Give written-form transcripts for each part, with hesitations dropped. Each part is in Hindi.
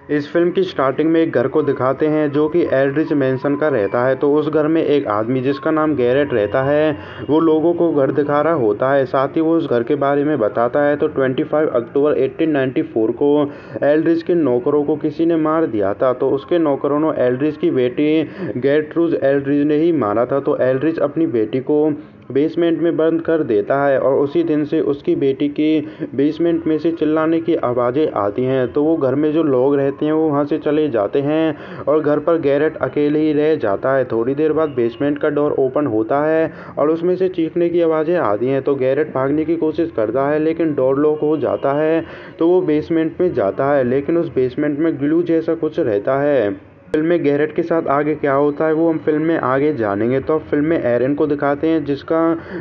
इस फिल्म की स्टार्टिंग में एक घर को दिखाते हैं जो कि एल्ड्रिच मैंसन का रहता है। तो उस घर में एक आदमी जिसका नाम गैरेट रहता है, वो लोगों को घर दिखा रहा होता है, साथ ही वो उस घर के बारे में बताता है। तो 25 अक्टूबर 1894 को एल्ड्रिच के नौकरों को किसी ने मार दिया था। तो उसके नौकरों ने एल्ड्रिच की बेटी गेर्ट्रूड एल्ड्रिच ने ही मारा था। तो एल्ड्रिच अपनी बेटी को बेसमेंट में बंद कर देता है और उसी दिन से उसकी बेटी की बेसमेंट में से चिल्लाने की आवाज़ें आती हैं। तो वो घर में जो लोग रहते हैं वो वहाँ से चले जाते हैं और घर पर गैरेट अकेले ही रह जाता है। थोड़ी देर बाद बेसमेंट का डोर ओपन होता है और उसमें से चीखने की आवाज़ें आती हैं। तो गैरेट भागने की कोशिश करता है लेकिन डोर लॉक हो जाता है। तो वो बेसमेंट में जाता है लेकिन उस बेसमेंट में ग्लू जैसा कुछ रहता है। फिल्म में गैरेट के साथ आगे क्या होता है वो हम फिल्म में आगे जानेंगे। तो अब फिल्म में एरन को दिखाते हैं जिसका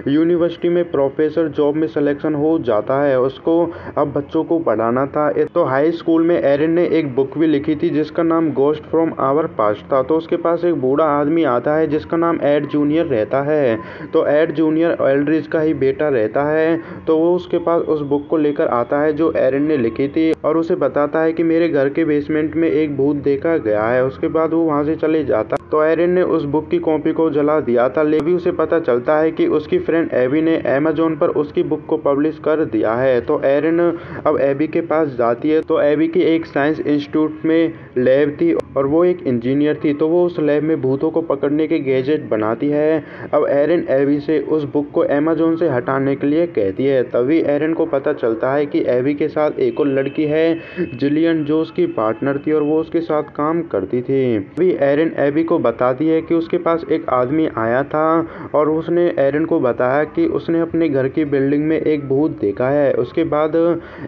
यूनिवर्सिटी में प्रोफेसर जॉब में सिलेक्शन हो जाता है। उसको अब बच्चों को पढ़ाना था। तो हाई स्कूल में एरन ने एक बुक भी लिखी थी जिसका नाम गोस्ट फ्रॉम आवर पास्ट था। तो उसके पास एक बूढ़ा आदमी आता है जिसका नाम एड जूनियर रहता है। तो एड जूनियर एल्ड्रिच का ही बेटा रहता है। तो वो उसके पास उस बुक को लेकर आता है जो एरन ने लिखी थी और उसे बताता है कि मेरे घर के बेसमेंट में एक भूत देखा गया है। उसके बाद वो वहाँ से चले जाता। तो एरन ने उस बुक की कॉपी को जला दिया था। लेकिन उसे पता चलता है कि उसकी फ्रेंड एबी ने अमेज़न पर उसकी बुक को पब्लिश कर दिया है। तो एरन अब एबी के पास जाती है। तो एबी की एक साइंस इंस्टीट्यूट में लैब थी और वो एक इंजीनियर थी। तो वो उस लैब में भूतों को पकड़ने के गैजेट बनाती है। अब एरन एबी से उस बुक को अमेज़न से हटाने के लिए कहती है। तभी एरन को पता चलता है कि एबी के साथ एक और लड़की है जिलियन, जो उसकी पार्टनर थी और वो उसके साथ काम करती थी। अभी एरन एबी को बताती है कि उसके पास एक आदमी आया था और उसने एरन को बताया कि उसने अपने घर की बिल्डिंग में एक भूत देखा है। उसके बाद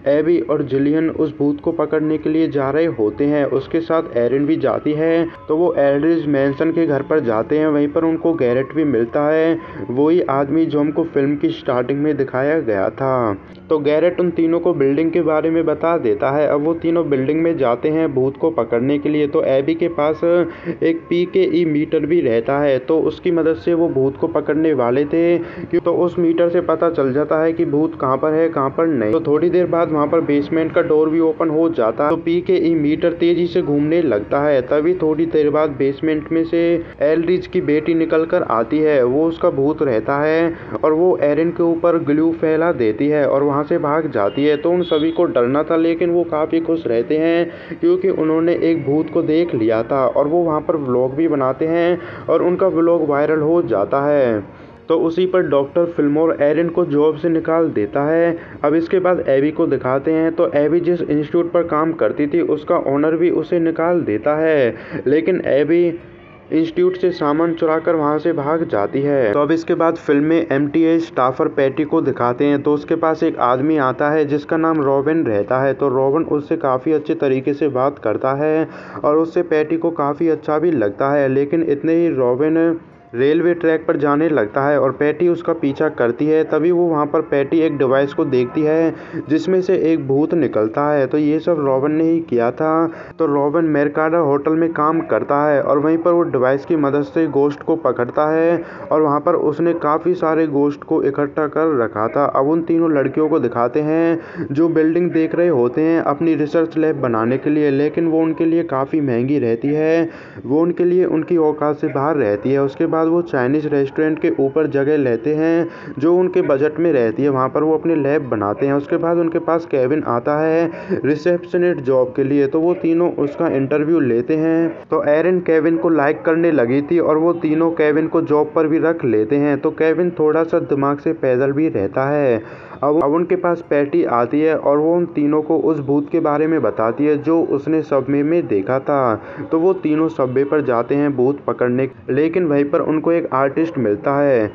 एबी और जिलियन उस भूत को पकड़ने के लिए जा रहे होते हैं। उसके साथ एरन भी जाती है। तो वो एल्ड्रिच मैंसन के घर पर जाते हैं। वहीं पर उनको गैरेट भी मिलता है, वही आदमी जो हमको फिल्म की स्टार्टिंग में दिखाया गया था। तो गैरेट उन तीनों को बिल्डिंग के बारे में बता देता है। अब वो तीनों बिल्डिंग में जाते हैं भूत को पकड़ने के लिए। तो एबी के पास एक PKE मीटर भी रहता है। तो उसकी मदद से वो भूत को पकड़ने वाले थे कि तो उस मीटर से पता चल जाता है कि भूत कहाँ पर है कहाँ पर नहीं। तो थोड़ी देर बाद वहाँ पर बेसमेंट का डोर भी ओपन हो जाता है। तो PKE मीटर तेजी से घूमने लगता है। तभी थोड़ी देर बाद बेसमेंट में से एल्ड्रिच की बेटी निकल कर आती है। वो उसका भूत रहता है और वो एरन के ऊपर ग्लू फैला देती है और वहाँ से भाग जाती है। तो उन सभी को डरना था लेकिन वो काफ़ी खुश रहते हैं क्योंकि उन्होंने एक भूत को देख लिया था और वो वहाँ पर व्लॉग भी बनाते हैं और उनका व्लॉग वायरल हो जाता है। तो उसी पर डॉक्टर फिल्मोर एरन को जॉब से निकाल देता है। अब इसके बाद एबी को दिखाते हैं। तो एबी जिस इंस्टीट्यूट पर काम करती थी उसका ओनर भी उसे निकाल देता है, लेकिन एबी इंस्टीट्यूट से सामान चुराकर वहां से भाग जाती है। तो अब इसके बाद फिल्म में MTA स्टाफर पैटी को दिखाते हैं। तो उसके पास एक आदमी आता है जिसका नाम रॉबिन रहता है। तो रॉबिन उससे काफ़ी अच्छे तरीके से बात करता है और उससे पैटी को काफ़ी अच्छा भी लगता है। लेकिन इतने ही रॉबिन रेलवे ट्रैक पर जाने लगता है और पैटी उसका पीछा करती है। तभी वो वहाँ पर पैटी एक डिवाइस को देखती है जिसमें से एक भूत निकलता है। तो ये सब रॉबिन ने ही किया था। तो रॉबिन मेरकाडा होटल में काम करता है और वहीं पर वो डिवाइस की मदद से गोश्त को पकड़ता है और वहाँ पर उसने काफ़ी सारे गोश्त को इकट्ठा कर रखा था। अब उन तीनों लड़कियों को दिखाते हैं जो बिल्डिंग देख रहे होते हैं अपनी रिसर्च लैब बनाने के लिए, लेकिन वो उनके लिए काफ़ी महंगी रहती है। वो उनके लिए उनकी औकात से बाहर रहती है। उसके बाद वो चाइनीज़ रेस्टोरेंट के ऊपर जगह लेते हैं जो उनके बजट में रहती है। वहाँ पर वो अपने लैब बनाते हैं। उसके बाद उनके पास केविन आता है रिसेप्शनिस्ट जॉब के लिए। तो वो तीनों उसका इंटरव्यू लेते हैं। तो एरन केविन को लाइक करने लगी थी और वो तीनों केविन को जॉब पर भी रख लेते हैं। तो केविन थोड़ा सा दिमाग से पैदल भी रहता है। अब उनके पास पैटी आती है और वो उन तीनों को उस भूत के बारे में बताती है जो उसने सबवे में देखा था। तो वो तीनों सबवे पर जाते हैं भूत पकड़ने, लेकिन वहीं पर उनको एक आर्टिस्ट मिलता है।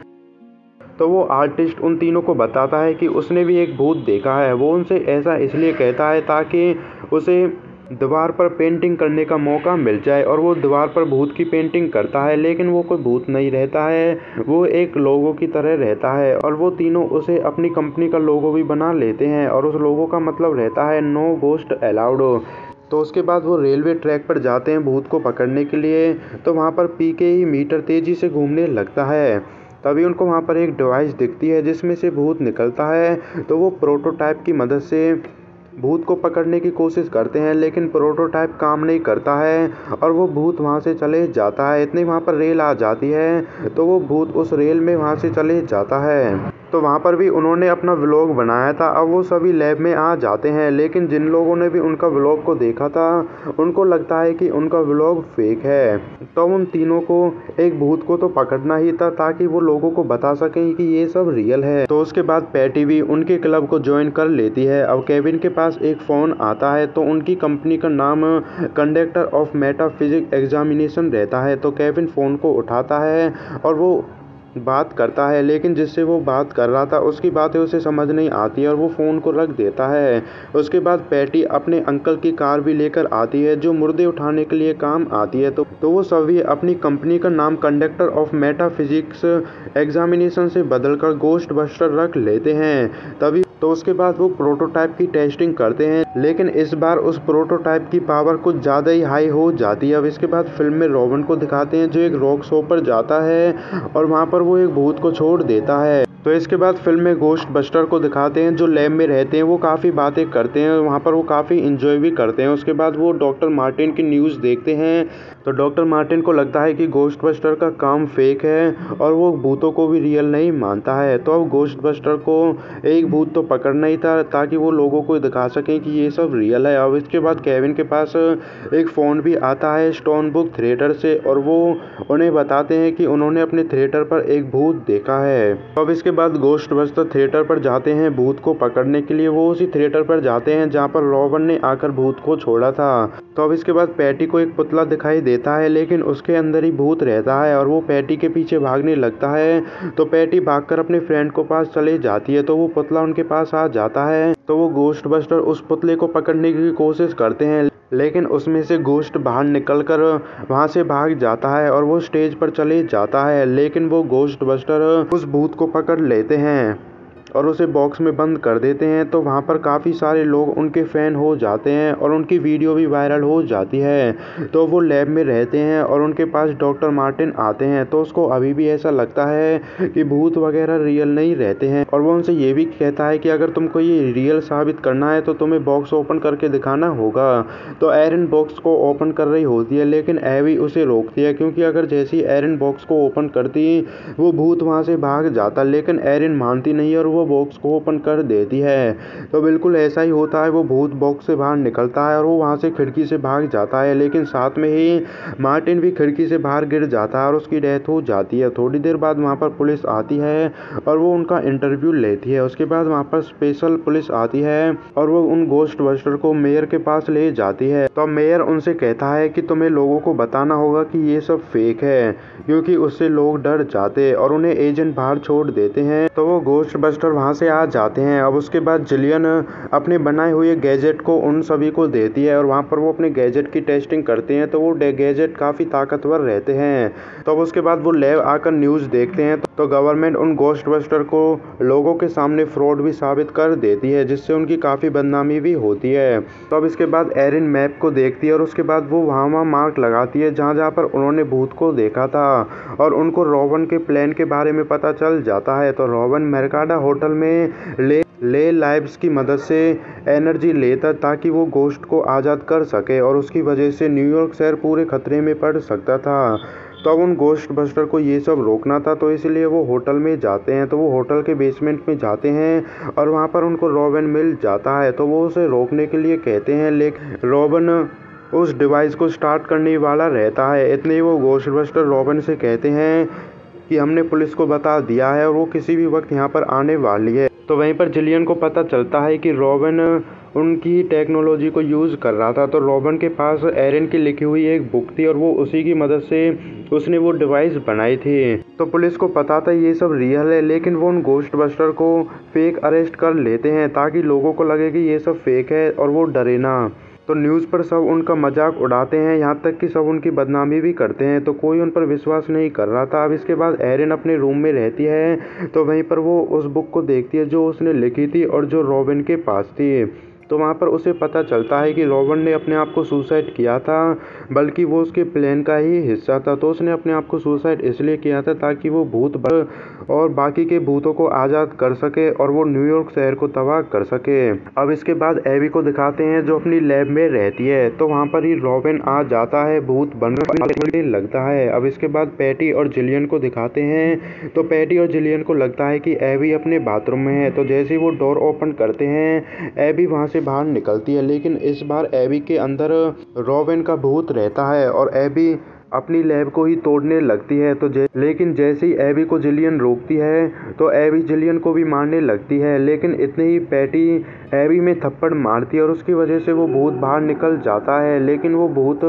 तो वो आर्टिस्ट उन तीनों को बताता है कि उसने भी एक भूत देखा है। वो उनसे ऐसा इसलिए कहता है ताकि उसे दीवार पर पेंटिंग करने का मौका मिल जाए और वो दीवार पर भूत की पेंटिंग करता है, लेकिन वो कोई भूत नहीं रहता है, वो एक लोगो की तरह रहता है। और वो तीनों उसे अपनी कंपनी का लोगो भी बना लेते हैं और उस लोगो का मतलब रहता है नो गोस्ट अलाउड। तो उसके बाद वो रेलवे ट्रैक पर जाते हैं भूत को पकड़ने के लिए। तो वहाँ पर PKE मीटर तेजी से घूमने लगता है। तभी उनको वहाँ पर एक डिवाइस दिखती है जिसमें से भूत निकलता है। तो वो प्रोटोटाइप की मदद से भूत को पकड़ने की कोशिश करते हैं, लेकिन प्रोटोटाइप काम नहीं करता है और वो भूत वहाँ से चले जाता है। इतनी वहाँ पर रेल आ जाती है तो वो भूत उस रेल में वहाँ से चले जाता है। तो वहाँ पर भी उन्होंने अपना व्लॉग बनाया था। अब वो सभी लैब में आ जाते हैं, लेकिन जिन लोगों ने भी उनका व्लॉग को देखा था उनको लगता है कि उनका व्लॉग फेक है। तो उन तीनों को एक भूत को तो पकड़ना ही था ताकि वो लोगों को बता सकें कि ये सब रियल है। तो उसके बाद पैटी भी उनके क्लब को ज्वाइन कर लेती है। अब केविन के पास एक फ़ोन आता है, तो उनकी कंपनी का नाम कंडक्टर ऑफ मेटाफिजिक्स एग्जामिनेशन रहता है। तो केविन फ़ोन को उठाता है और वो बात करता है, लेकिन जिससे वो बात कर रहा था उसकी बातें उसे समझ नहीं आती और वो फ़ोन को रख देता है। उसके बाद पैटी अपने अंकल की कार भी लेकर आती है जो मुर्दे उठाने के लिए काम आती है। तो वो सभी अपनी कंपनी का नाम कंडक्टर ऑफ मेटाफिजिक्स एग्जामिनेशन से बदलकर गोस्ट बस्टर रख लेते हैं। तभी तो उसके बाद वो प्रोटोटाइप की टेस्टिंग करते हैं, लेकिन इस बार उस प्रोटोटाइप की पावर कुछ ज़्यादा ही हाई हो जाती है। अब इसके बाद फिल्म में रॉबिन को दिखाते हैं जो एक रॉक शो पर जाता है और वहाँ पर वो एक भूत को छोड़ देता है। तो इसके बाद फिल्म में गोस्ट बस्टर को दिखाते हैं जो लैब में रहते हैं। वो काफ़ी बातें करते हैं, वहाँ पर वो काफ़ी इंजॉय भी करते हैं। उसके बाद वो डॉक्टर मार्टिन की न्यूज़ देखते हैं। तो डॉक्टर मार्टिन को लगता है कि गोस्ट बस्टर का काम फेक है और वो भूतों को भी रियल नहीं मानता है। तो अब गोस्ट बस्टर को एक भूत तो पकड़ना ही था ताकि वो लोगों को दिखा सकें कि ये सब रियल है। अब इसके बाद केविन के पास एक फ़ोन भी आता है स्टोन बुक थिएटर से और वो उन्हें बताते हैं कि उन्होंने अपने थिएटर पर एक भूत देखा है। तो अब इसके बाद गोस्ट बस्टर थिएटर पर जाते हैं भूत को पकड़ने के लिए। वो उसी थिएटर पर जाते हैं जहाँ पर रॉबिन ने आकर भूत को छोड़ा था। तो अब इसके बाद पैटी को एक पुतला दिखाई देता है, लेकिन उसके अंदर ही भूत रहता है और वो पैटी के पीछे भागने लगता है। तो पैटी भागकर अपने फ्रेंड को पास चले जाती है, तो वो पुतला उनके पास आ जाता है। तो वो गोस्ट बस्टर उस पुतले को पकड़ने की कोशिश करते हैं, लेकिन उसमें से गोश्त बाहर निकलकर वहाँ से भाग जाता है और वो स्टेज पर चले जाता है। लेकिन वो गोश्त बस्टर उस भूत को पकड़ लेते हैं और उसे बॉक्स में बंद कर देते हैं। तो वहाँ पर काफ़ी सारे लोग उनके फ़ैन हो जाते हैं और उनकी वीडियो भी वायरल हो जाती है। तो वो लैब में रहते हैं और उनके पास डॉक्टर मार्टिन आते हैं। तो उसको अभी भी ऐसा लगता है कि भूत वगैरह रियल नहीं रहते हैं और वो उनसे ये भी कहता है कि अगर तुमको ये रियल साबित करना है तो तुम्हें बॉक्स ओपन करके दिखाना होगा। तो एरिन बॉक्स को ओपन कर रही होती है, लेकिन एवी उसे रोकती है क्योंकि अगर जैसी एरिन बॉक्स को ओपन करती वो भूत वहाँ से भाग जाता। लेकिन एरिन मानती नहीं और वो बॉक्स को ओपन कर देती है। तो बिल्कुल ऐसा ही होता है, वो भूत बॉक्स से बाहर निकलता है और वो वहाँ से खिड़की से भाग जाता है। लेकिन साथ में ही मार्टिन भी खिड़की से बाहर गिर जाता है और उसकी डेथ हो जाती है। थोड़ी देर बाद वहाँ पर पुलिस आती है और वो उनका इंटरव्यू लेती है। उसके बाद वहाँ पर स्पेशल पुलिस आती है और वो उन गोस्ट बस्टर को मेयर के पास ले जाती है। तो मेयर उनसे कहता है कि तुम्हें लोगों को बताना होगा कि ये सब फेक है, क्योंकि उससे लोग डर जाते और उन्हें एजेंट बाहर छोड़ देते हैं। तो वो गोस्ट बस्टर वहाँ से आ जाते हैं। अब उसके बाद जिलियन अपने बनाए हुए गैजेट को उन सभी को देती है और वहाँ पर वो अपने गैजेट की टेस्टिंग करते हैं। तो वो गैजेट काफ़ी ताकतवर रहते हैं। तो अब उसके बाद वो लैब आकर न्यूज़ देखते हैं। तो गवर्नमेंट उन गोस्ट बस्टर को लोगों के सामने फ्रॉड भी साबित कर देती है, जिससे उनकी काफ़ी बदनामी भी होती है। तो अब इसके बाद एरिन मैप को देखती है और उसके बाद वो वहाँ मार्क लगाती है जहाँ जहाँ पर उन्होंने भूत को देखा था और उनको रॉबिन के प्लान के बारे में पता चल जाता है। तो रॉबिन मेरकाडा होटल में ले लाइब्स की मदद से एनर्जी लेता ताकि वो गोश्त को आज़ाद कर सके और उसकी वजह से न्यूयॉर्क शहर पूरे खतरे में पड़ सकता था। तो अब उन गोस्ट बस्टर को ये सब रोकना था, तो इसलिए वो होटल में जाते हैं। तो वो होटल के बेसमेंट में जाते हैं और वहाँ पर उनको रॉबिन मिल जाता है। तो वो उसे रोकने के लिए कहते हैं, लेकिन रॉबिन उस डिवाइस को स्टार्ट करने वाला रहता है। इतने ही वो गोस्ट बस्टर रॉबिन से कहते हैं कि हमने पुलिस को बता दिया है और वो किसी भी वक्त यहाँ पर आने वाली है। तो वहीं पर जिलियन को पता चलता है कि रॉबिन उनकी टेक्नोलॉजी को यूज़ कर रहा था। तो रॉबिन के पास एरिन की लिखी हुई एक बुक थी और वो उसी की मदद से उसने वो डिवाइस बनाई थी। तो पुलिस को पता था ये सब रियल है, लेकिन वो उन गोस्ट बस्टर को फेक अरेस्ट कर लेते हैं ताकि लोगों को लगे कि ये सब फेक है और वो डरे ना। तो न्यूज़ पर सब उनका मजाक उड़ाते हैं, यहाँ तक कि सब उनकी बदनामी भी करते हैं। तो कोई उन पर विश्वास नहीं कर रहा था। अब इसके बाद एरिन अपने रूम में रहती है, तो वहीं पर वो उस बुक को देखती है जो उसने लिखी थी और जो रॉबिन के पास थी। तो वहाँ पर उसे पता चलता है कि रॉबर्ट ने अपने आप को सुसाइड किया था, बल्कि वो उसके प्लान का ही हिस्सा था। तो उसने अपने आप को सुसाइड इसलिए किया था ताकि वो भूत और बाकी के भूतों को आज़ाद कर सके और वो न्यूयॉर्क शहर को तबाह कर सके। अब इसके बाद एबी को दिखाते हैं जो अपनी लैब में रहती है, तो वहाँ पर ही रॉबिन आ जाता है भूत बनकर लगता है। अब इसके बाद पैटी और जिलियन को दिखाते हैं, तो पैटी और जिलियन को लगता है कि एबी अपने बाथरूम में है। तो जैसे ही वो डोर ओपन करते हैं, एबी वहाँ से बाहर निकलती है, लेकिन इस बार एबी के अंदर रॉबिन का भूत रहता है और एबी अपनी लैब को ही तोड़ने लगती है। लेकिन जैसे ही एबी को जिलियन रोकती है, तो एबी जिलियन को भी मारने लगती है, लेकिन इतने ही पैटी एबी में थप्पड़ मारती है और उसकी वजह से वो भूत बाहर निकल जाता है। लेकिन वो भूत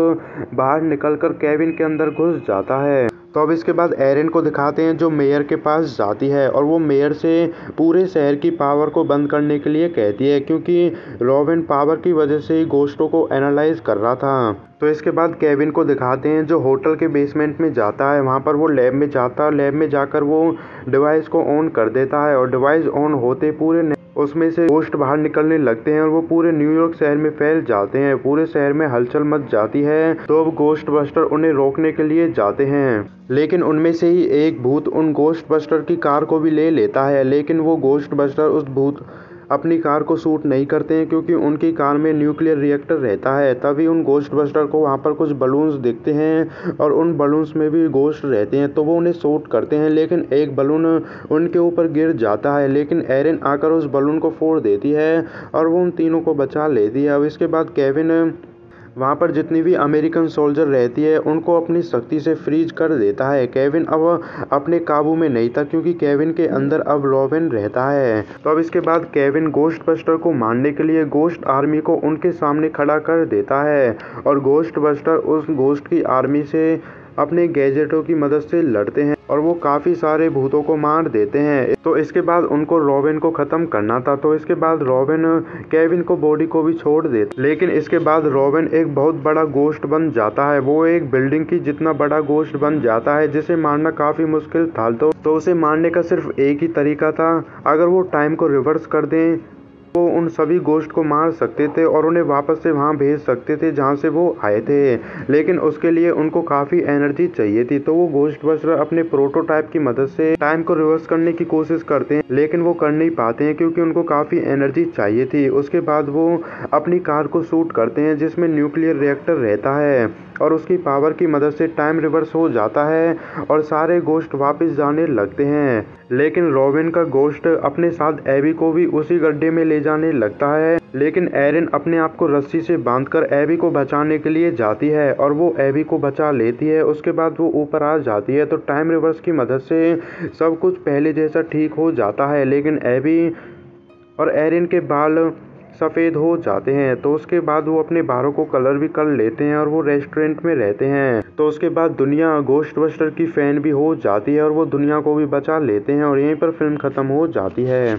बाहर निकलकर केविन के अंदर घुस जाता है। तो अब इसके बाद एरिन को दिखाते हैं जो मेयर के पास जाती है और वो मेयर से पूरे शहर की पावर को बंद करने के लिए कहती है, क्योंकि रॉबिन पावर की वजह से ही गोस्टों को एनालाइज कर रहा था। तो इसके बाद केविन को दिखाते हैं जो होटल के बेसमेंट में जाता है। वहाँ पर वो लैब में जाता है, लैब में जाकर वो डिवाइस को ऑन कर देता है और डिवाइस ऑन होते पूरे उसमें से गोश्त बाहर निकलने लगते हैं और वो पूरे न्यूयॉर्क शहर में फैल जाते हैं। पूरे शहर में हलचल मच जाती है। तो अब गोश्त बस्टर उन्हें रोकने के लिए जाते हैं, लेकिन उनमें से ही एक भूत उन गोश्त बस्टर की कार को भी ले लेता है। लेकिन वो गोश्त बस्टर उस भूत अपनी कार को शूट नहीं करते हैं, क्योंकि उनकी कार में न्यूक्लियर रिएक्टर रहता है। तभी उन गोश्त बस्टर को वहाँ पर कुछ बलून्स दिखते हैं और उन बलून्स में भी गोश्त रहते हैं, तो वो उन्हें शूट करते हैं। लेकिन एक बलून उनके ऊपर गिर जाता है, लेकिन एरिन आकर उस बलून को फोड़ देती है और वो उन तीनों को बचा लेती है। अब इसके बाद केविन वहाँ पर जितनी भी अमेरिकन सोल्जर रहती है उनको अपनी शक्ति से फ्रीज कर देता है। केविन अब अपने काबू में नहीं था, क्योंकि केविन के अंदर अब रॉबिन रहता है। तो अब इसके बाद केविन गोश्त बस्टर को मारने के लिए गोश्त आर्मी को उनके सामने खड़ा कर देता है और गोश्त बस्टर उस गोश्त की आर्मी से अपने गैजेटों की मदद से लड़ते हैं और वो काफ़ी सारे भूतों को मार देते हैं। तो इसके बाद उनको रॉबिन को ख़त्म करना था। तो इसके बाद रॉबिन केविन को बॉडी को भी छोड़ देता, लेकिन इसके बाद रॉबिन एक बहुत बड़ा गोश्त बन जाता है। वो एक बिल्डिंग की जितना बड़ा गोश्त बन जाता है, जिसे मारना काफ़ी मुश्किल था। तो उसे मारने का सिर्फ एक ही तरीका था, अगर वो टाइम को रिवर्स कर दें वो उन सभी गोश्त को मार सकते थे और उन्हें वापस से वहां भेज सकते थे जहां से वो आए थे। लेकिन उसके लिए उनको काफ़ी एनर्जी चाहिए थी। तो वो गोश्त बस्टर अपने प्रोटोटाइप की मदद से टाइम को रिवर्स करने की कोशिश करते हैं, लेकिन वो कर नहीं पाते हैं क्योंकि उनको काफ़ी एनर्जी चाहिए थी। उसके बाद वो अपनी कार को शूट करते हैं जिसमें न्यूक्लियर रिएक्टर रहता है और उसकी पावर की मदद से टाइम रिवर्स हो जाता है और सारे गोश्त वापस जाने लगते हैं। लेकिन रॉबिन का गोश्त अपने साथ एबी को भी उसी गड्ढे में ले जाने लगता है, लेकिन एरिन अपने आप को रस्सी से बांधकर एबी को बचाने के लिए जाती है और वो एबी को बचा लेती है। उसके बाद वो ऊपर आ जाती है, तो टाइम रिवर्स की मदद से सब कुछ पहले जैसा ठीक हो जाता है, लेकिन एबी और एरिन के बाल सफ़ेद हो जाते हैं। तो उसके बाद वो अपने बालों को कलर भी कर लेते हैं और वो रेस्टोरेंट में रहते हैं। तो उसके बाद दुनिया गोश्त बस्टर की फ़ैन भी हो जाती है और वो दुनिया को भी बचा लेते हैं और यहीं पर फिल्म ख़त्म हो जाती है।